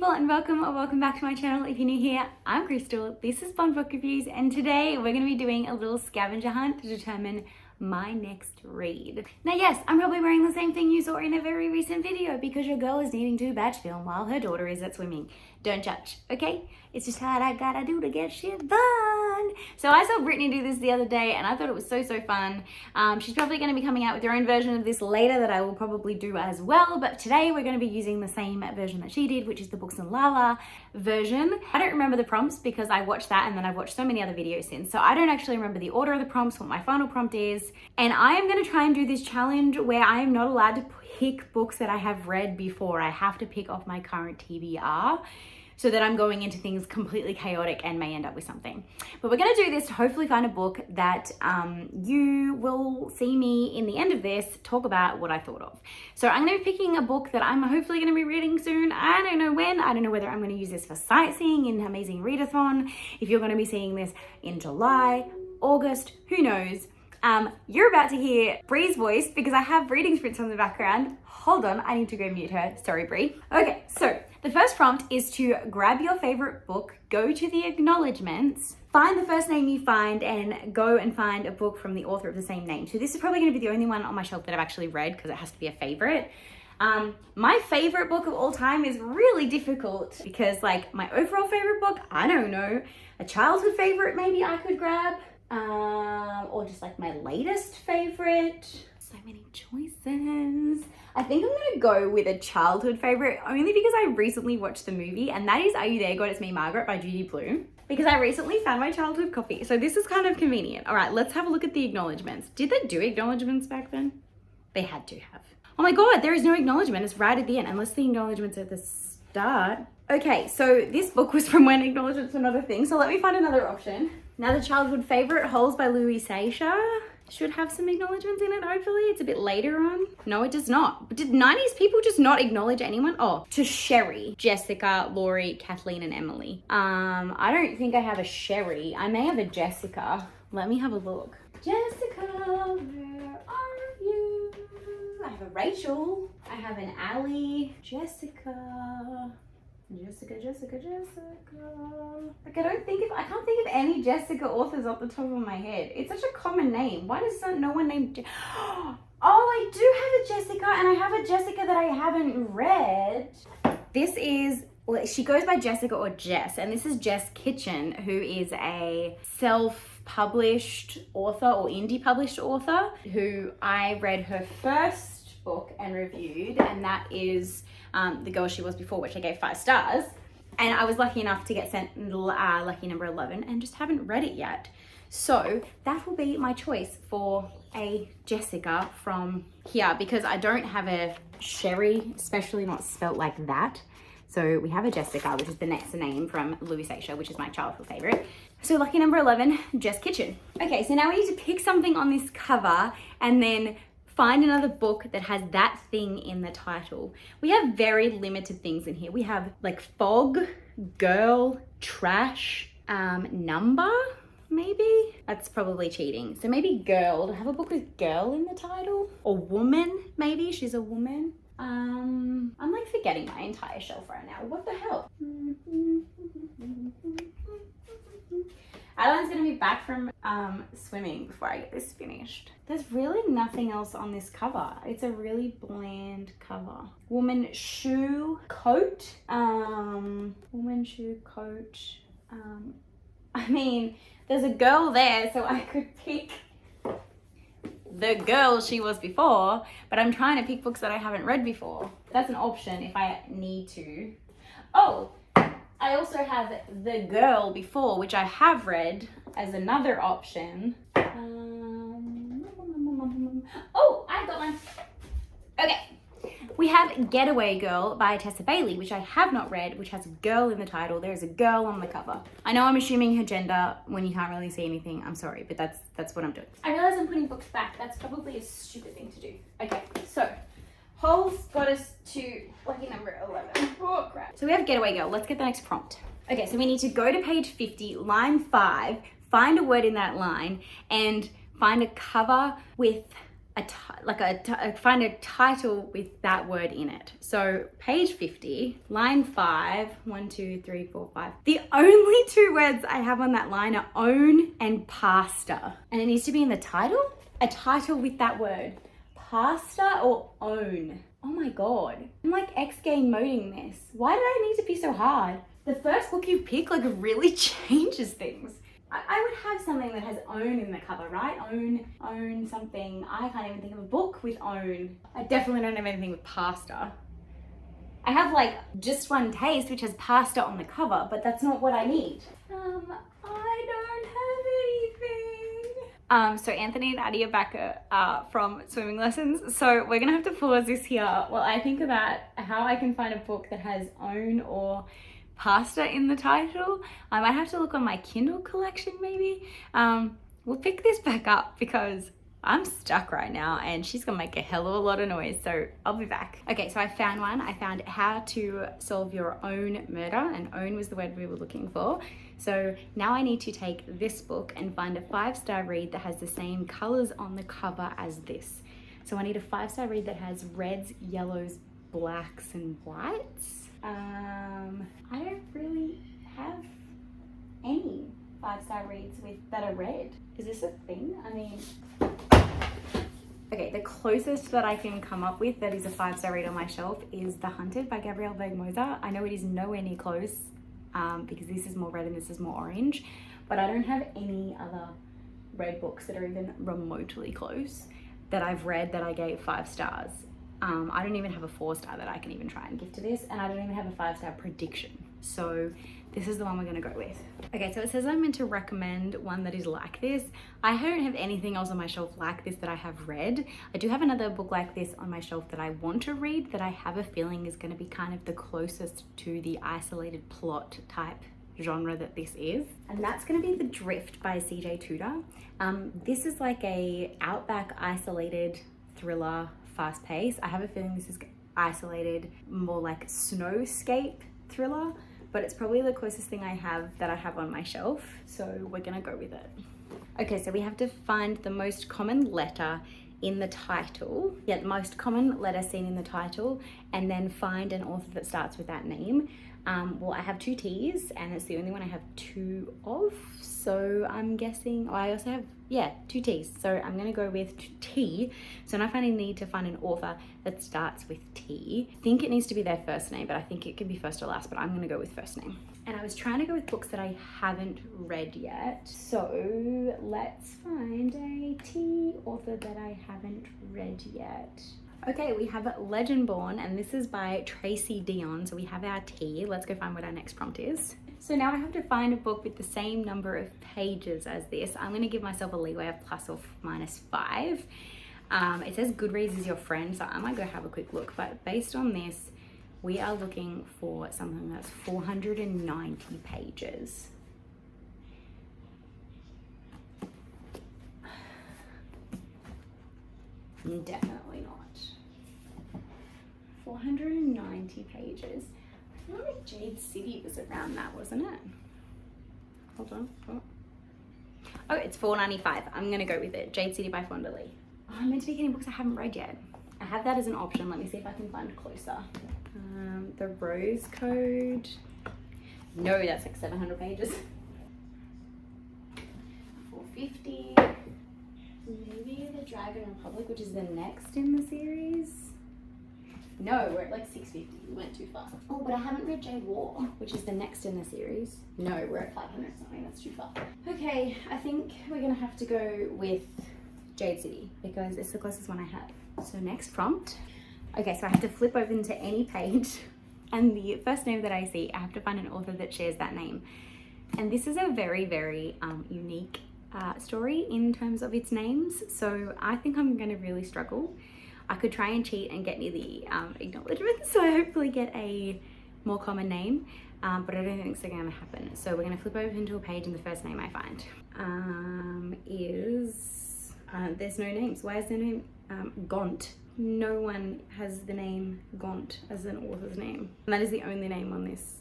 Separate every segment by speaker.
Speaker 1: people, and welcome back to my channel. If you're new here, I'm Crystal, this is Bond Book Reviews, and today we're going to be doing a little scavenger hunt to determine my next read. Now yes, I'm probably wearing the same thing you saw in a very recent video because your girl is needing to batch film while her daughter is at swimming. Don't judge, okay? It's just what I gotta do to get shit done. So I saw Brittany do this the other day and I thought it was so fun. She's probably going to be coming out with her own version of this later that I will probably do as well, but today we're going to be using the same version that she did, which is the Books and Lala version. I don't remember the prompts because I watched that and then I've watched so many other videos since, so I don't actually remember the order of the prompts, what my final prompt is, and I am going to try and do this challenge where I am not allowed to pick books that I have read before. I have to pick off my current TBR, so that I'm going into things completely chaotic and may end up with something. But we're gonna do this to hopefully find a book that you will see me in the end of this talk about what I thought of. So I'm gonna be picking a book that I'm hopefully gonna be reading soon. I don't know when, I don't know whether I'm gonna use this for sightseeing in Amazing Readathon, if you're gonna be seeing this in July, August, who knows. You're about to hear Bree's voice because I have reading sprints on the background. Hold on, I need to go mute her. Sorry, Bree. Okay, so the first prompt is to grab your favorite book, go to the acknowledgements, find the first name you find, and go and find a book from the author of the same name. So this is probably going to be the only one on my shelf that I've actually read because it has to be a favorite. My favorite book of all time is really difficult because, like, my overall favorite book, I don't know, a childhood favorite maybe I could grab, or just like my latest favorite. So many choices. I think I'm gonna go with a childhood favorite only because I recently watched the movie, and that is Are You There, God It's Me, Margaret by Judy Blume, because I recently found my childhood copy. So this is kind of convenient. All right, let's have a look at the acknowledgements. Did they do acknowledgements back then? They had to have. Oh my God, there is no acknowledgement. It's right at the end, unless the acknowledgements at the start. Okay, so this book was from when acknowledgements were not a thing. So let me find another option. Another childhood favorite, Holes by Louisa. Should have some acknowledgements in it, hopefully. It's a bit later on. No, it does not. Did 90s people just not acknowledge anyone? Oh, to Sherry, Jessica, Laurie, Kathleen, and Emily. I don't think I have a Sherry. I may have a Jessica. Let me have a look. Jessica, where are you? I have a Rachel. I have an Allie. Jessica. Like, I can't think of any Jessica authors off the top of my head. It's such a common name. Why does no one name Oh, I do have a Jessica, and I have a Jessica that I haven't read. This is, well, she goes by Jessica or Jess, and this is Jess Kitchen, who is a self-published author or indie published author who I read her first book and reviewed, and that is The Girl She Was Before, which I gave 5 stars. And I was lucky enough to get sent lucky number 11 and just haven't read it yet. So that will be my choice for a Jessica from here, because I don't have a Sherry, especially not spelt like that. So we have a Jessica, which is the next name from Louisa, which is my childhood favorite. So lucky number 11, Jess Kitchen. Okay, so now we need to pick something on this cover and then find another book that has that thing in the title. We have very limited things in here. We have like fog, girl, trash, number, maybe? That's probably cheating. So maybe girl. Do I have a book with girl in the title? Or woman, maybe? She's a woman. I'm like forgetting my entire shelf right now. What the hell? Adeline's gonna be back from swimming before I get this finished. There's really nothing else on this cover. It's a really bland cover. Woman shoe coat. Woman shoe coat. I mean, there's a girl there, so I could pick The Girl She Was Before, but I'm trying to pick books that I haven't read before. That's an option if I need to. Oh, I also have The Girl Before, which I have read, as another option. Oh, I got one. Okay. We have Getaway Girl by Tessa Bailey, which I have not read, which has a girl in the title. There's a girl on the cover. I know I'm assuming her gender when you can't really see anything. I'm sorry, but that's what I'm doing. I realize I'm putting books back. That's probably a stupid thing to do. Okay, so Holes got us to lucky number 11. Oh, crap. So we have Getaway Girl. Let's get the next prompt. Okay, so we need to go to page 50, line 5, find a word in that line, and find a cover with find a title with that word in it. So page 50, line 5, 1, 2, 3, 4, 5. The only two words I have on that line are own and pasta. And it needs to be in the title? A title with that word. Pasta or own? Oh my God. I'm like X-game moding this. Why did I need to be so hard? The first book you pick like really changes things. I would have something that has own in the cover, right? Own something. I can't even think of a book with own. I definitely don't have anything with pasta. I have like Just One Taste, which has pasta on the cover, but that's not what I need. I don't have anything. So Anthony and Addie are back from swimming lessons. So we're gonna have to pause this here while I think about how I can find a book that has own or pasta in the title. I might have to look on my Kindle collection maybe. We'll pick this back up because I'm stuck right now and she's gonna make a hell of a lot of noise, so I'll be back. Okay, so I found one. I found How to Solve Your Own Murder, and own was the word we were looking for. So now I need to take this book and find a 5-star read that has the same colors on the cover as this. So I need a 5-star read that has reds, yellows, blacks, and whites. I don't really have any 5-star reads that are red. Is this a thing? I mean, okay, the closest that I can come up with that is a 5-star read on my shelf is The Hunted by Gabrielle Bergmoser. I know it is nowhere near close because this is more red and this is more orange, but I don't have any other red books that are even remotely close that I've read that I gave 5 stars. I don't even have a 4-star that I can even try and give to this, and I don't even have a 5-star prediction. So this is the one we're gonna go with. Okay, so it says I'm meant to recommend one that is like this. I don't have anything else on my shelf like this that I have read. I do have another book like this on my shelf that I want to read that I have a feeling is gonna be kind of the closest to the isolated plot type genre that this is. And that's gonna be The Drift by CJ Tudor. This is like a outback isolated thriller, fast pace. I have a feeling this is isolated, more like snowscape thriller, but it's probably the closest thing I have on my shelf. So we're gonna go with it. Okay, so we have to find the most common letter in the title. Yeah, the most common letter seen in the title, and then find an author that starts with that name. Well, I have 2 T's and it's the only one I have 2 of. So I'm guessing, I also have, 2 T's. So I'm gonna go with T. So now I finally need to find an author that starts with T. I think it needs to be their first name, but I think it can be first or last, but I'm gonna go with first name. And I was trying to go with books that I haven't read yet. So let's find a T author that I haven't read yet. Okay, we have Legendborn, and this is by Tracy Dion. So we have our T. Let's go find what our next prompt is. So now I have to find a book with the same number of pages as this. I'm gonna give myself a leeway of plus or minus 5. It says Goodreads is your friend, so I might go have a quick look. But based on this, we are looking for something that's 490 pages. Definitely not. 490 pages. I feel like Jade City was around that, wasn't it? Hold on. Oh, it's 495. I'm gonna go with it. Jade City by Fonda Lee. Oh, I'm meant to be getting books I haven't read yet. I have that as an option. Let me see if I can find closer. The Rose Code. No, that's like 700 pages. 450. Maybe The Dragon Republic, which is the next in the series. No, we're at like 650. We went too far. Oh, but I haven't read Jade War, which is the next in the series. No, we're at 500 something. That's too far. Okay, I think we're gonna have to go with Jade City because it's the closest one I have. So next prompt. Okay, so I have to flip open to any page, and the first name that I see, I have to find an author that shares that name. And this is a very, very unique story in terms of its names. So I think I'm gonna really struggle. I could try and cheat and get near the acknowledgement, so I hopefully get a more common name, but I don't think it's gonna happen. So we're gonna flip over into a page, and the first name I find there's no names. Why is there no Gaunt? No one has the name Gaunt as an author's name. And that is the only name on this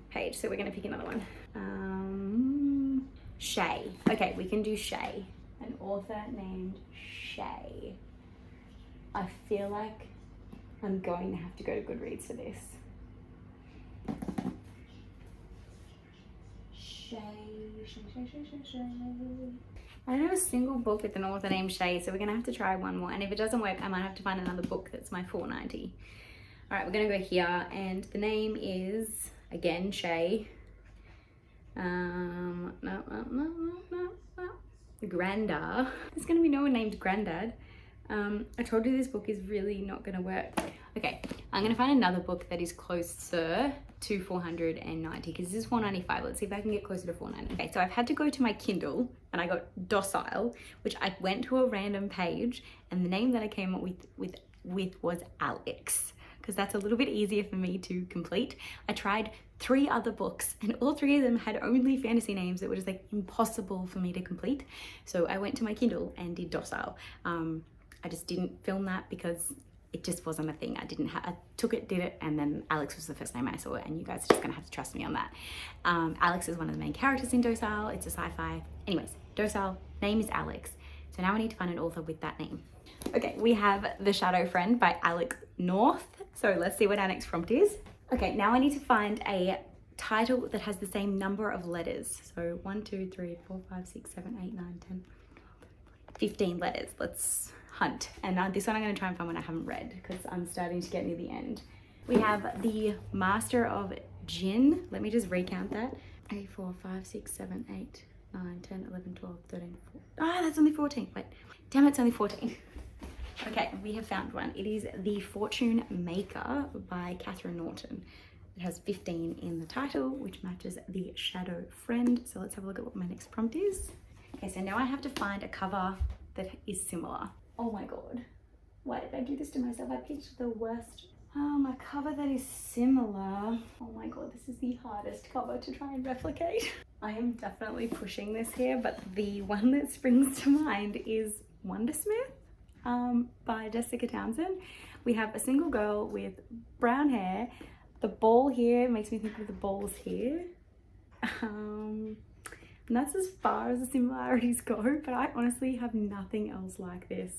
Speaker 1: page, so we're gonna pick another one. Shay. Okay, we can do Shay. an author named Shay. I feel like I'm going to have to go to Goodreads for this. Shay. I don't have a single book with an author named Shay, so we're gonna have to try one more. And if it doesn't work, I might have to find another book that's my $4.90. All right, we're gonna go here, and the name is, again, Shay. No. Grandad. There's gonna be no one named Grandad. I told you this book is really not gonna work. Okay, I'm gonna find another book that is closer to $4.90 because this is $4.95. Let's see if I can get closer to $4.90. Okay, so I've had to go to my Kindle and I got Docile, which I went to a random page, and the name that I came up with was Alex, because that's a little bit easier for me to complete. I tried 3 other books and all 3 of them had only fantasy names that were just like impossible for me to complete. So I went to my Kindle and did Docile. I just didn't film that because it just wasn't a thing. I took it, did it, and then Alex was the first name I saw, and you guys are just gonna have to trust me on that. Alex is one of the main characters in Docile. It's a sci-fi. Anyways, Docile, name is Alex. So now I need to find an author with that name. Okay, we have The Shadow Friend by Alex North. So let's see what our next prompt is. Okay, now I need to find a title that has the same number of letters. So 1, 2, 3, 4, 5, 6, 7, 8, 9, 10, 15 letters. Let's hunt. And this one I'm going to try and find one I haven't read because I'm starting to get near the end. We have The Master of Jinn. Let me just recount that. 3, 4, 5, 6, 7, 8, 9, 10, 11, 12, 13, 14. Ah, that's only 14. Wait, damn, it's only 14. Okay, we have found one. It is The Fortune Maker by Catherine Norton. It has 15 in the title, which matches The Shadow Friend. So let's have a look at what my next prompt is. Okay, so now I have to find a cover that is similar. Oh my God, why did I do this to myself? I picked the worst. Oh, my cover that is similar. Oh my God, this is the hardest cover to try and replicate. I am definitely pushing this here, but the one that springs to mind is Wondersmith by Jessica Townsend. We have a single girl with brown hair. The ball here makes me think of the balls here. And that's as far as the similarities go, but I honestly have nothing else like this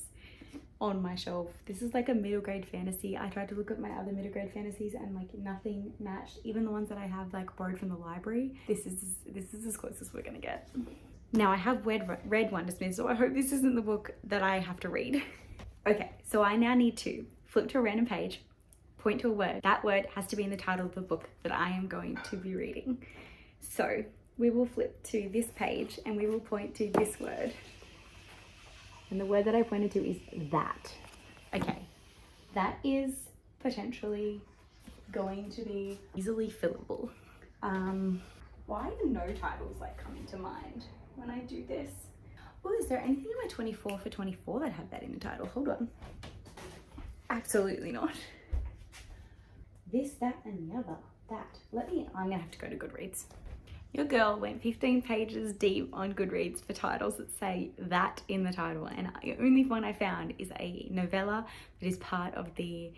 Speaker 1: on my shelf. This is like a middle grade fantasy. I tried to look at my other middle grade fantasies and like nothing matched. Even the ones that I have like borrowed from the library. This is as close as we're gonna get. Now I have read Wondersmith, so I hope this isn't the book that I have to read. Okay, so I now need to flip to a random page, point to a word. That word has to be in the title of the book that I am going to be reading. So we will flip to this page and we will point to this word. And the word that I pointed to is that. Okay, that is potentially going to be easily fillable. Why do no titles like coming to mind when I do this? Oh, is there anything in my 24 for 24 that had that in the title? Hold on. Absolutely not. This, that, and the other. That. I'm gonna have to go to Goodreads. Your girl went 15 pages deep on Goodreads for titles that say that in the title, and the only one I found is a novella that is part of the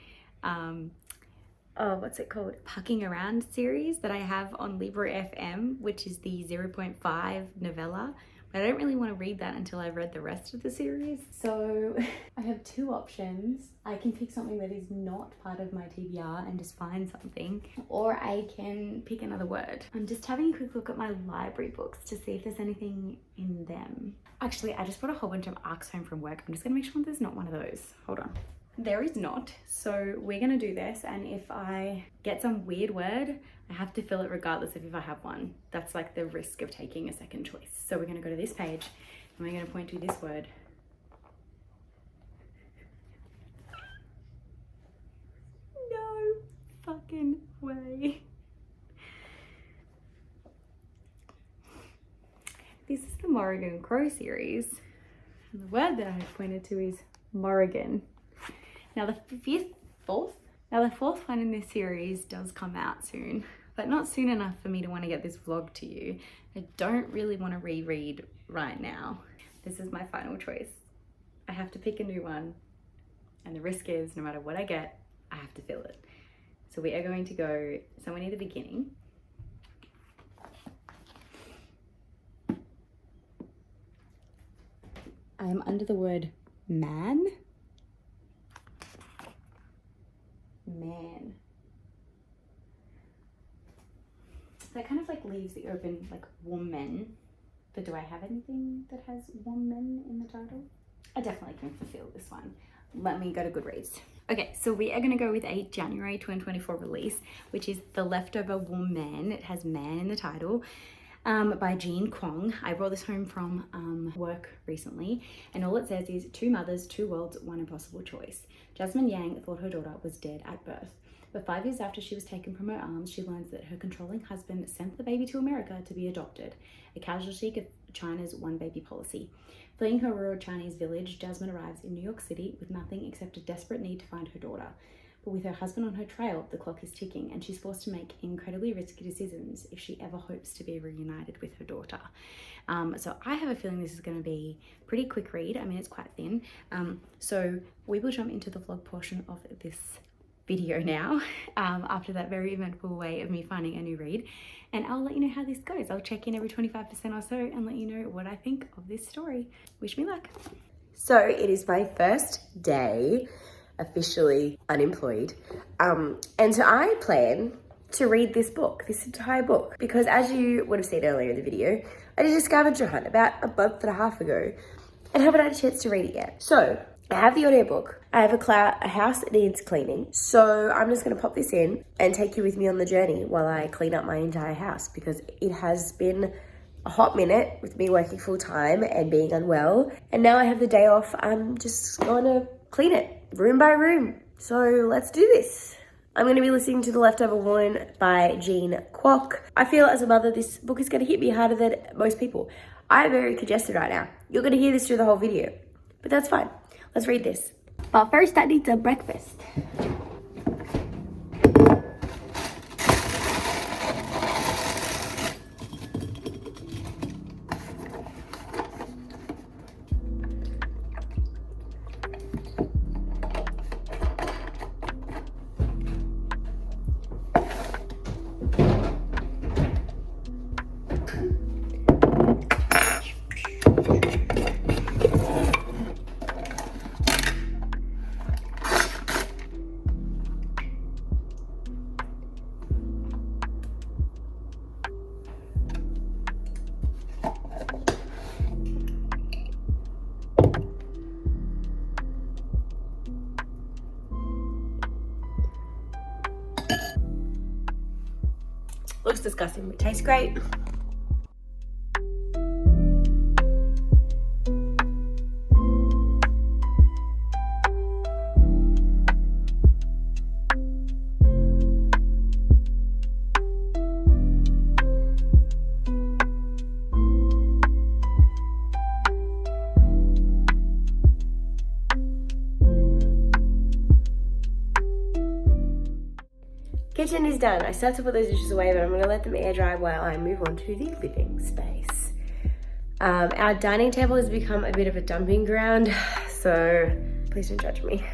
Speaker 1: what's it called? Pucking Around series that I have on Libra FM, which is the 0.5 novella. But I don't really want to read that until I've read the rest of the series. So I have 2 options. I can pick something that is not part of my TBR and just find something, or I can pick another word. I'm just having a quick look at my library books to see if there's anything in them. Actually, I just brought a whole bunch of ARCs home from work. I'm just gonna make sure there's not one of those. Hold on. There is not. So we're gonna do this, and if I get some weird word, I have to fill it regardless of if I have one. That's like the risk of taking a second choice. So we're gonna go to this page and we're gonna point to this word. No fucking way. This is the Morrigan Crow series. And the word that I have pointed to is Morrigan. Now the fourth one in this series does come out soon, but not soon enough for me to want to get this vlog to you. I don't really want to reread right now. This is my final choice. I have to pick a new one, and the risk is no matter what I get, I have to fill it. So we are going to go somewhere near the beginning. I am under the word man. Man. That kind of like leaves the open like woman. But do I have anything that has woman in the title? I definitely can fulfill this one. Let me go to Goodreads. Okay, so we are gonna go with a January 2024 release, which is The Leftover Woman. It has man in the title, by Jean Kwong. I brought this home from work recently, and all it says is 2 mothers, 2 worlds, 1 impossible choice. Jasmine Yang thought her daughter was dead at birth. But 5 years after she was taken from her arms, she learns that her controlling husband sent the baby to America to be adopted, a casualty of China's one-baby policy. Fleeing her rural Chinese village, Jasmine arrives in New York City with nothing except a desperate need to find her daughter. But with her husband on her trail, the clock is ticking, and she's forced to make incredibly risky decisions if she ever hopes to be reunited with her daughter. So I have a feeling this is going to be a pretty quick read. I mean, it's quite thin. So we will jump into the vlog portion of this video now, after that very eventful way of me finding a new read, and I'll let you know how this goes. I'll check in every 25% or so and let you know what I think of this story. Wish me luck.
Speaker 2: So it is my first day officially unemployed, and so I plan to read this book, this entire book, because as you would have seen earlier in the video, I did a scavenger hunt about a month and a half ago and haven't had a chance to read it yet. So I have the audiobook. I have a house that needs cleaning. So I'm just going to pop this in and take you with me on the journey while I clean up my entire house, because it has been a hot minute with me working full time and being unwell. And now I have the day off. I'm just going to clean it room by room. So let's do this. I'm going to be listening to The Leftover Woman by Jean Kwok. I feel as a mother, this book is going to hit me harder than most people. I'm very congested right now. You're going to hear this through the whole video, but that's fine. Let's read this. But first I need some breakfast. Looks disgusting, but tastes great. Kitchen is done. I start to put those dishes away, but I'm going to let them air dry while I move on to the living space. Our dining table has become a bit of a dumping ground, so please don't judge me.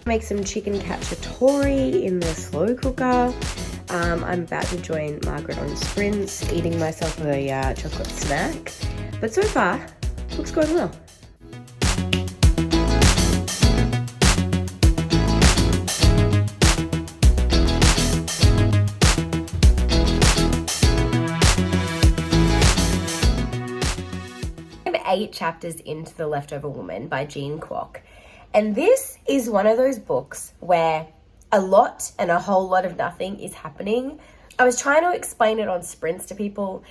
Speaker 2: Make some chicken cacciatore in the slow cooker. I'm about to join Margaret on sprints, eating myself a chocolate snack. But so far, looks going well. 8 chapters into The Leftover Woman by Jean Kwok. And this is one of those books where a lot and a whole lot of nothing is happening. I was trying to explain it on sprints to people,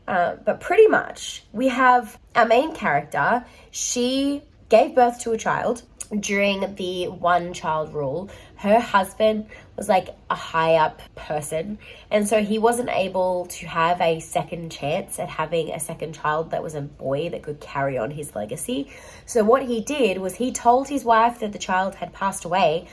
Speaker 2: but pretty much we have our main character. She gave birth to a child during the one-child rule. Her husband was like a high-up person, and so he wasn't able to have a second chance at having a second child that was a boy that could carry on his legacy. So what he did was he told his wife that the child had passed away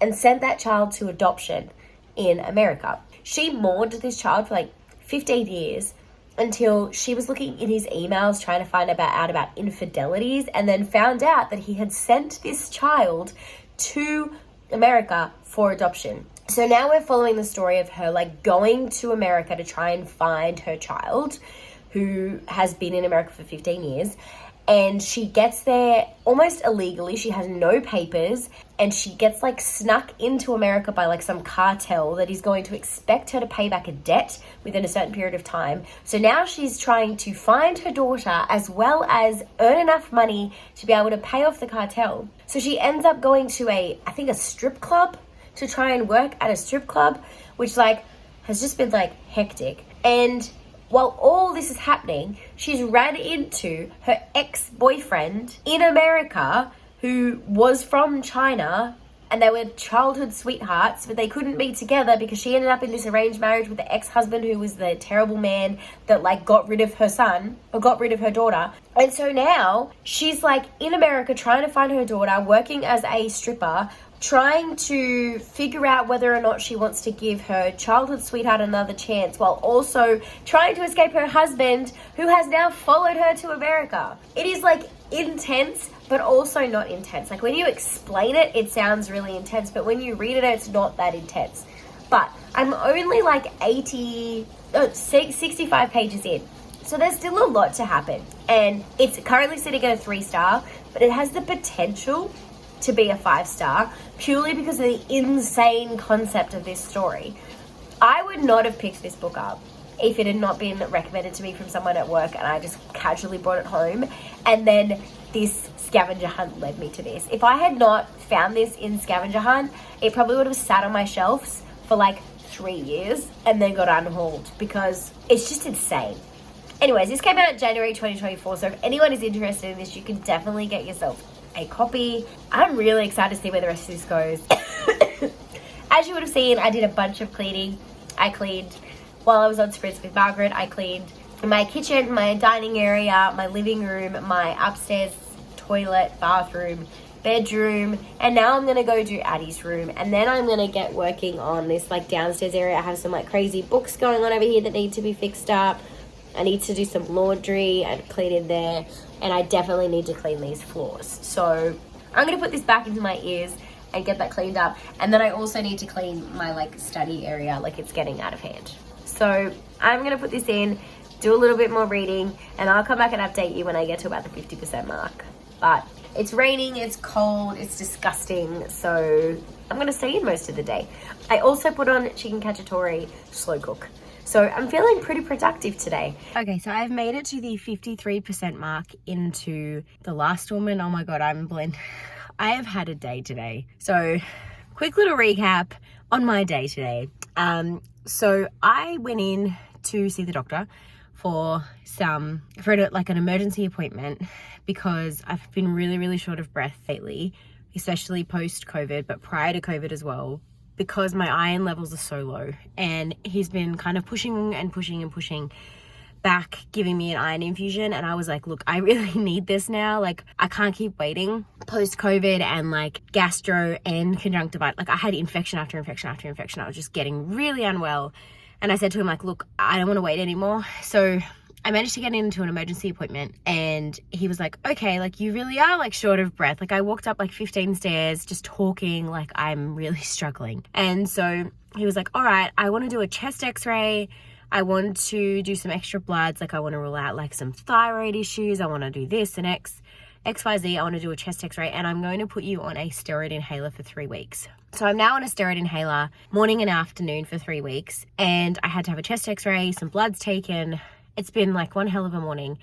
Speaker 2: and sent that child to adoption in America. She mourned this child for like 15 years until she was looking in his emails trying to find out about infidelities, and then found out that he had sent this child to America for adoption. So now we're following the story of her like going to America to try and find her child, who has been in America for 15 years. And she gets there almost illegally. She has no papers, and she gets like snuck into America by like some cartel that is going to expect her to pay back a debt within a certain period of time. So now she's trying to find her daughter as well as earn enough money to be able to pay off the cartel. So she ends up going to a strip club to try and work at a strip club, which like has just been like hectic. And while all this is happening, she's ran into her ex-boyfriend in America who was from China, and they were childhood sweethearts, but they couldn't be together because she ended up in this arranged marriage with the ex-husband who was the terrible man that like got rid of her son or got rid of her daughter. And so now she's like in America trying to find her daughter, working as a stripper, trying to figure out whether or not she wants to give her childhood sweetheart another chance, while also trying to escape her husband who has now followed her to America. It is like intense, but also not intense. Like when you explain it, it sounds really intense, but when you read it, it's not that intense. But I'm only like 65 pages in. So there's still a lot to happen. And it's currently sitting at a 3-star, but it has the potential to be a 5-star purely because of the insane concept of this story. I would not have picked this book up if it had not been recommended to me from someone at work and I just casually brought it home, and then this scavenger hunt led me to this. If I had not found this in scavenger hunt, it probably would have sat on my shelves for like 3 years and then got unhauled because it's just insane. Anyways, this came out in January 2024, so if anyone is interested in this, you can definitely get yourself a copy. I'm really excited to see where the rest of this goes. As you would have seen, I did a bunch of cleaning. I cleaned while I was on sprints with Margaret. I cleaned my kitchen, my dining area, my living room, my upstairs toilet, bathroom, bedroom, and now I'm gonna go do Addie's room, and then I'm gonna get working on this like downstairs area. I have some like crazy books going on over here that need to be fixed up. I need to do some laundry and clean in there, and I definitely need to clean these floors. So I'm going to put this back into my ears and get that cleaned up. And then I also need to clean my like study area, like it's getting out of hand. So I'm going to put this in, do a little bit more reading, and I'll come back and update you when I get to about the 50% mark. But it's raining, it's cold, it's disgusting, so I'm going to stay in most of the day. I also put on chicken cacciatore slow cook. So I'm feeling pretty productive today. Okay, so I've made it to the 53% mark into The Last Woman. Oh my God, I'm blind. I have had a day today. So quick little recap on my day today. So I went in to see the doctor for an emergency appointment because I've been really, really short of breath lately, especially post-COVID, but prior to COVID as well, because my iron levels are so low, and he's been kind of pushing back, giving me an iron infusion. And I was like, look, I really need this now. Like, I can't keep waiting. Post-COVID and like gastro and conjunctivitis, like I had infection after infection after infection. I was just getting really unwell. And I said to him like, look, I don't want to wait anymore. So I managed to get into an emergency appointment, and he was like, okay, like you really are like short of breath. Like I walked up like 15 stairs just talking like I'm really struggling. And so he was like, all right, I want to do a chest x-ray. I want to do some extra bloods. Like I want to rule out like some thyroid issues. I want to do this and XYZ. I want to do a chest x-ray, and I'm going to put you on a steroid inhaler for 3 weeks. So I'm now on a steroid inhaler morning and afternoon for 3 weeks, and I had to have a chest x-ray, some bloods taken. It's been like one hell of a morning.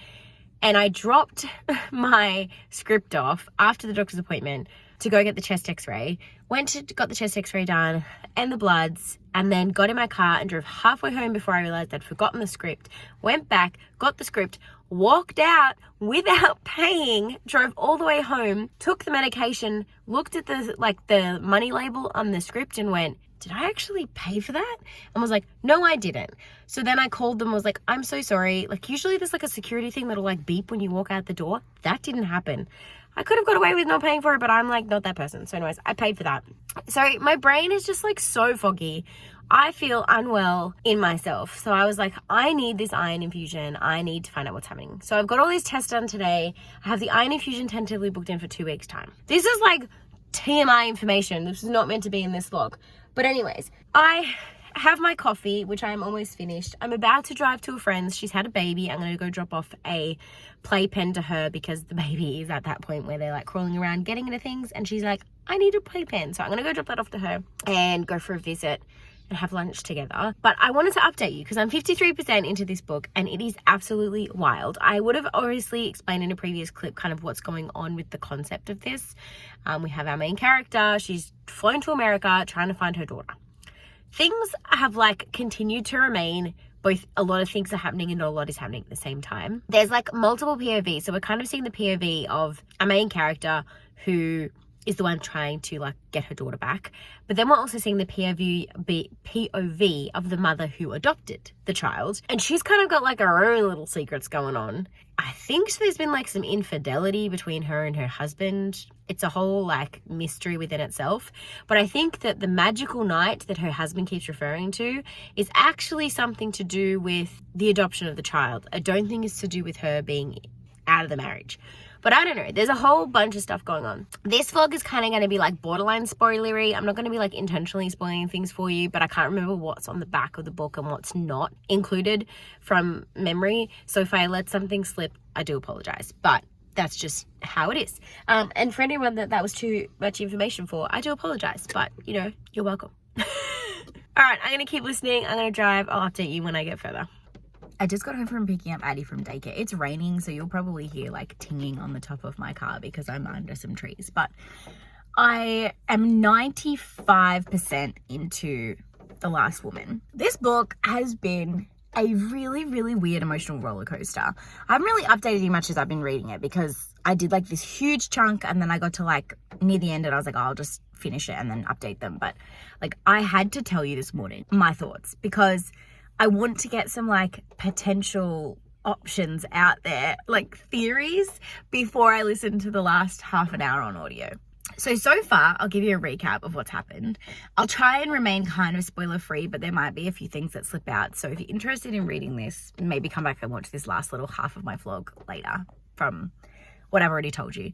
Speaker 2: and I dropped my script off after the doctor's appointment to go get the chest x-ray, got the chest x-ray done and the bloods, and then got in my car and drove halfway home before I realized I'd forgotten the script, went back, got the script, walked out without paying, drove all the way home, took the medication, looked at the money label on the script and went, did I actually pay for that? And was like, no, I didn't. So then I called them, was like, I'm so sorry. Like, usually there's like a security thing that'll like beep when you walk out the door. That didn't happen. I could have got away with not paying for it, but I'm like not that person. So anyways, I paid for that. So my brain is just like so foggy. I feel unwell in myself. So I was like, I need this iron infusion. I need to find out what's happening. So I've got all these tests done today. I have the iron infusion tentatively booked in for 2 weeks time. This is like TMI information. This is not meant to be in this vlog. But anyways, I have my coffee, which I'm almost finished. I'm about to drive to a friend's. She's had a baby. I'm going to go drop off a playpen to her because the baby is at that point where they're like crawling around getting into things. And she's like, I need a playpen. So I'm going to go drop that off to her and go for a visit and have lunch together. But I wanted to update you because I'm 53% into this book and it is absolutely wild. I would have obviously explained in a previous clip kind of what's going on with the concept of this. We have our main character. She's flown to America trying to find her daughter. Things have like continued to remain, both a lot of things are happening and not a lot is happening at the same time. There's like multiple POVs. So we're kind of seeing the POV of a main character who is the one trying to like get her daughter back. But then we're also seeing the POV of the mother who adopted the child. And she's kind of got like her own little secrets going on. I think there's been like some infidelity between her and her husband. It's a whole like mystery within itself. But I think that the magical night that her husband keeps referring to is actually something to do with the adoption of the child. I don't think it's to do with her being out of the marriage. But I don't know. There's a whole bunch of stuff going on. This vlog is kind of going to be like borderline spoilery. I'm not going to be like intentionally spoiling things for you, but I can't remember what's on the back of the book and what's not included from memory. So if I let something slip, I do apologize. But that's just how it is. And for anyone that was too much information for, I do apologize. But, you know, you're welcome. All right, I'm going to keep listening. I'm going to drive. I'll update you when I get further. I just got home from picking up Addie from daycare. It's raining, so you'll probably hear like tinging on the top of my car because I'm under some trees. But I am 95% into The Last Woman. This book has been a really, really weird emotional roller coaster. I haven't really updated you much as I've been reading it because I did like this huge chunk and then I got to like near the end and I was like, oh, I'll just finish it and then update them. But like I had to tell you this morning my thoughts because I want to get some like potential options out there, like theories, before I listen to the last half an hour on audio. So far, I'll give you a recap of what's happened. I'll try and remain kind of spoiler free, but there might be a few things that slip out. So if you're interested in reading this, maybe come back and watch this last little half of my vlog later from what I've already told you.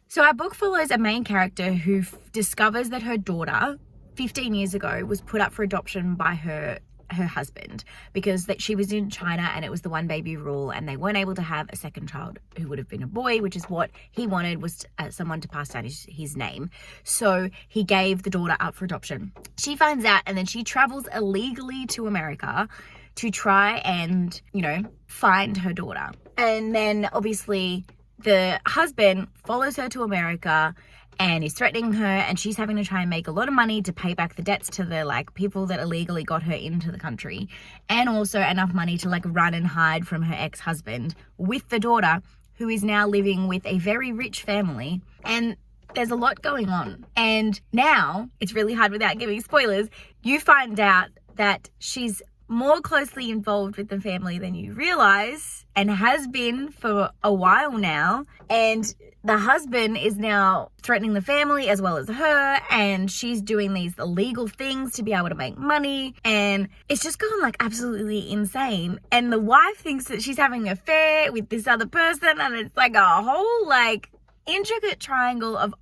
Speaker 2: So our book follows a main character who discovers that her daughter 15 years ago was put up for adoption by her husband because that she was in China and it was the one baby rule and they weren't able to have a second child who would have been a boy, which is what he wanted, was someone to pass down his name. So he gave the daughter up for adoption. She finds out and then she travels illegally to America to try and, you know, find her daughter. And then obviously the husband follows her to America and is threatening her, and she's having to try and make a lot of money to pay back the debts to the like people that illegally got her into the country, and also enough money to like run and hide from her ex-husband with the daughter, who is now living with a very rich family. And there's a lot going on. And now it's really hard without giving spoilers. You find out that she's more closely involved with the family than you realize and has been for a while now. And the husband is now threatening the family as well as her, and she's doing these illegal things to be able to make money, and it's just gone like absolutely insane. And the wife thinks that she's having an affair with this other person, and it's like a whole like intricate triangle of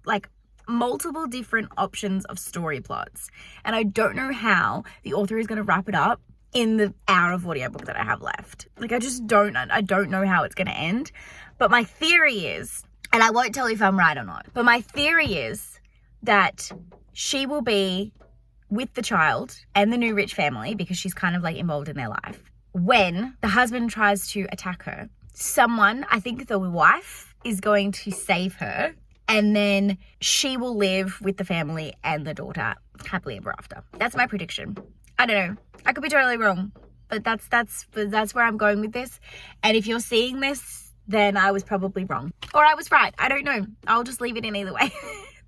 Speaker 2: like multiple different options of story plots. And I don't know how the author is going to wrap it up in the hour of audiobook that I have left. Like I don't know how it's going to end. But my theory is, and I won't tell you if I'm right or not, but my theory is that she will be with the child and the new rich family because she's kind of like involved in their life when the husband tries to attack her.
Speaker 3: someone, I think the wife, is going to save her, and then she will live with the family and the daughter happily ever after. That's my prediction. I don't know. I could be totally wrong, but that's where I'm going with this. And if you're seeing this, then I was probably wrong, or I was right. I don't know. I'll just leave it in either way.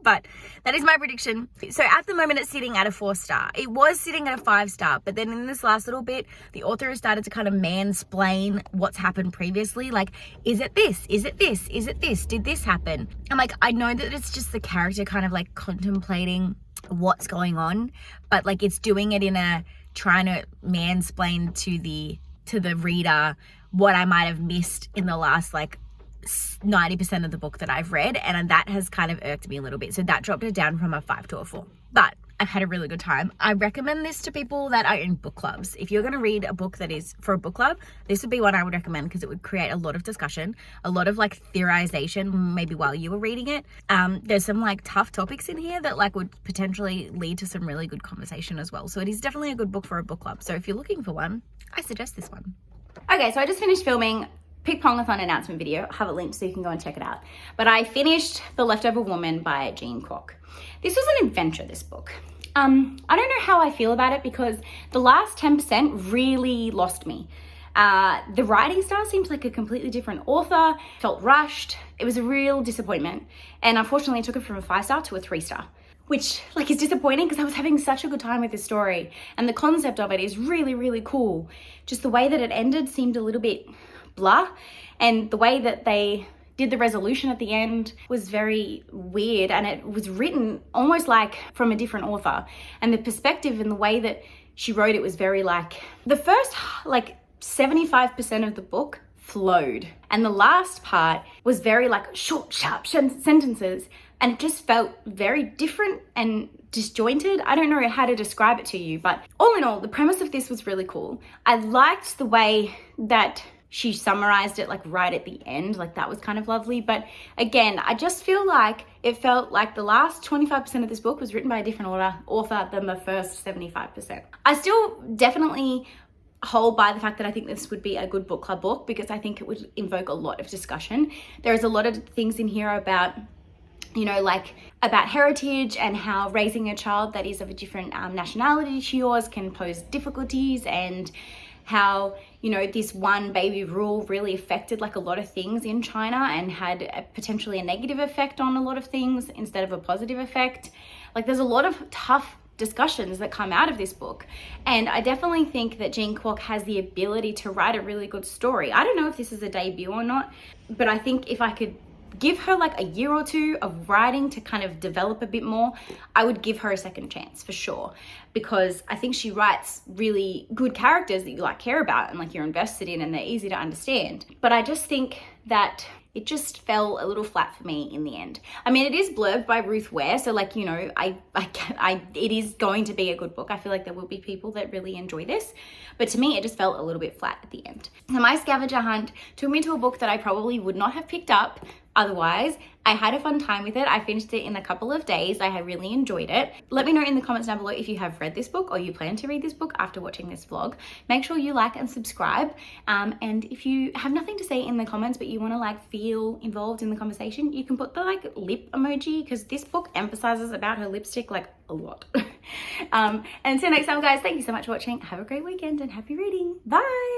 Speaker 3: But that is my prediction. So at the moment, it's sitting at a 4-star. It was sitting at a 5-star, but then in this last little bit, the author has started to kind of mansplain what's happened previously. Like, is it this? Is it this? Is it this? Did this happen? And like, I know that it's just the character kind of like contemplating what's going on, but like it's doing it in a trying to mansplain to the reader what I might have missed in the last like 90% of the book that I've read, and that has kind of irked me a little bit. So that dropped it down from a 5 to a 4. But I've had a really good time. I recommend this to people that are in book clubs. If you're going to read a book that is for a book club, this would be one I would recommend, because it would create a lot of discussion, a lot of like theorization, maybe while you were reading it. There's some like tough topics in here that like would potentially lead to some really good conversation as well. So it is definitely a good book for a book club. So if you're looking for one, I suggest this one.
Speaker 1: Okay, so I just finished filming Pick Pongathon announcement video. I have it linked so you can go and check it out. But I finished The Leftover Woman by Jean Kwok. This was an adventure, this book. I don't know how I feel about it, because the last 10% really lost me. The writing style seems like a completely different author, felt rushed. It was a real disappointment. And unfortunately, I took it from a 5-star to a 3-star. Which like is disappointing, because I was having such a good time with this story, and the concept of it is really, really cool. Just the way that it ended seemed a little bit blah, and the way that they did the resolution at the end was very weird, and it was written almost like from a different author, and the perspective and the way that she wrote it was very like the first like 75% of the book flowed, and the last part was very like short, sharp sentences, and it just felt very different and disjointed. I don't know how to describe it to you, but all in all, the premise of this was really cool. I liked the way that she summarized it like right at the end, like that was kind of lovely. But again, I just feel like it felt like the last 25% of this book was written by a different author than the first 75%. I still definitely hold by the fact that I think this would be a good book club book, because I think it would invoke a lot of discussion. There is a lot of things in here about, you know, like about heritage and how raising a child that is of a different nationality to yours can pose difficulties, and how, you know, this one baby rule really affected like a lot of things in China and had potentially a negative effect on a lot of things instead of a positive effect. Like there's a lot of tough discussions that come out of this book, and I definitely think that Jean Kwok has the ability to write a really good story. I don't know if this is a debut or not, but I think if I could give her like a year or two of writing to kind of develop a bit more, I would give her a second chance for sure, because I think she writes really good characters that you like care about and like you're invested in, and they're easy to understand. But I just think that it just fell a little flat for me in the end. I mean, it is blurbed by Ruth Ware, so like, you know, it is going to be a good book. I feel like there will be people that really enjoy this, but to me, it just felt a little bit flat at the end. So my scavenger hunt took me to a book that I probably would not have picked up otherwise. I had a fun time with it. I finished it in a couple of days. I had really enjoyed it. Let me know in the comments down below if you have read this book or you plan to read this book after watching this vlog. Make sure you like and subscribe. And if you have nothing to say in the comments, but you want to like feel involved in the conversation, you can put the like lip emoji, because this book emphasizes about her lipstick like a lot. And until next time, guys, thank you so much for watching. Have a great weekend and happy reading. Bye.